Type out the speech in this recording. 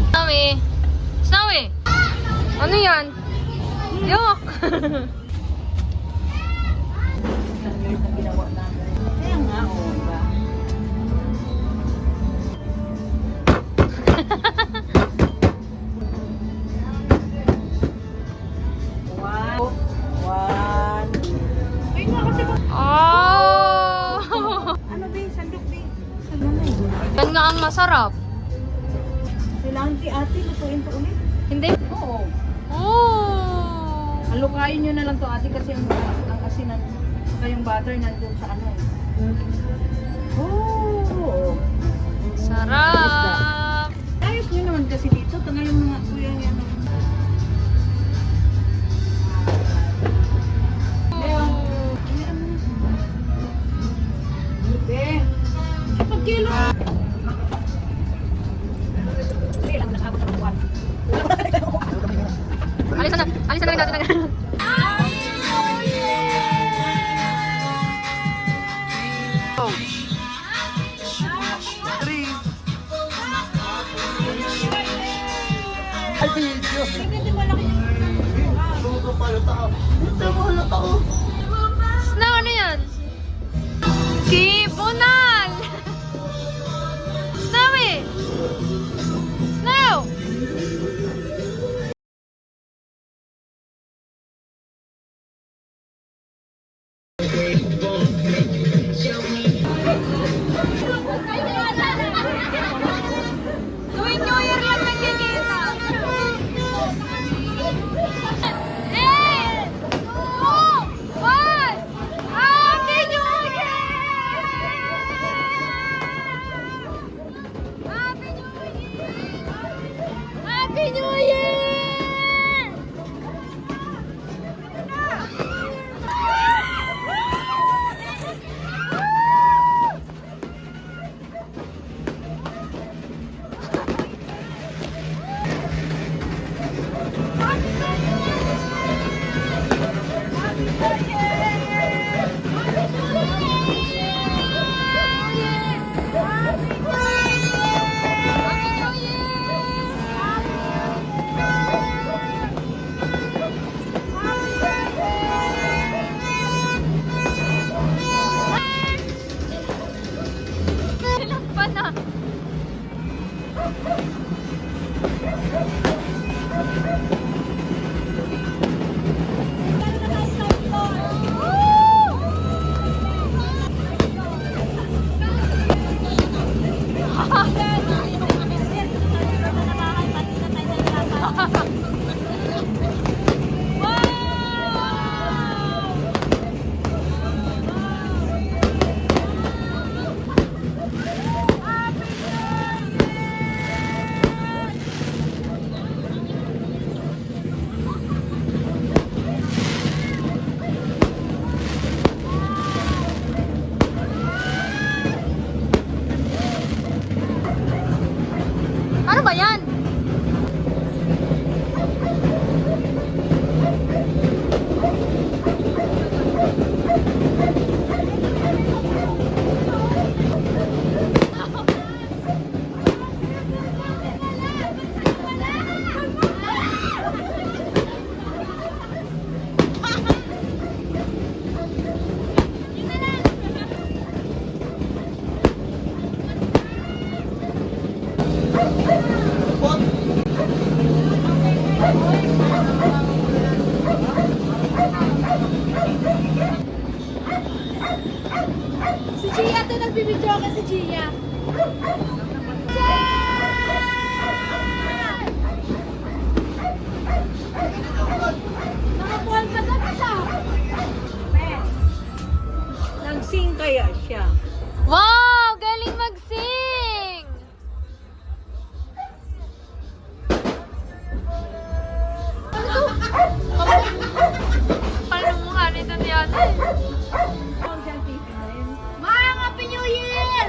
Snowy! Snowy! Ano yan? Yok! Kaya nga, oo ba? One. Ayun nga kasi Oh! ano ba yung sandok ba? Sandok na yun. Yan nga ang masarap. Kailangan ti ate, lutuin to ulit. Hindi? Oo. Oh! Halukayin nyo na lang to ate kasi ang asinan, saka yung butter nandun sa ano. Oh. Sarap! Ayos nyo naman kasi dito. Tangalan mga kuya yan. Be, kapag kilo. Alisan na! Alisan na rin natin. Ay, video. Hindi mo lang yung Luto pa yung tao. Hindi mo halata ko. Snow, ano yan? Kipunal! Snowy! Snow! Tuwing New Year lang nagkikita. Happy New Year! Happy New Year! Happy New Year! Ano ba yan? Si Gia to, nagbibidyo ka si Gia. Nakapuan ka na siya. Nagsing kaya siya. Wow! Galing mag-sing! Paano mukha nito ni ate? Mga Happy New Year!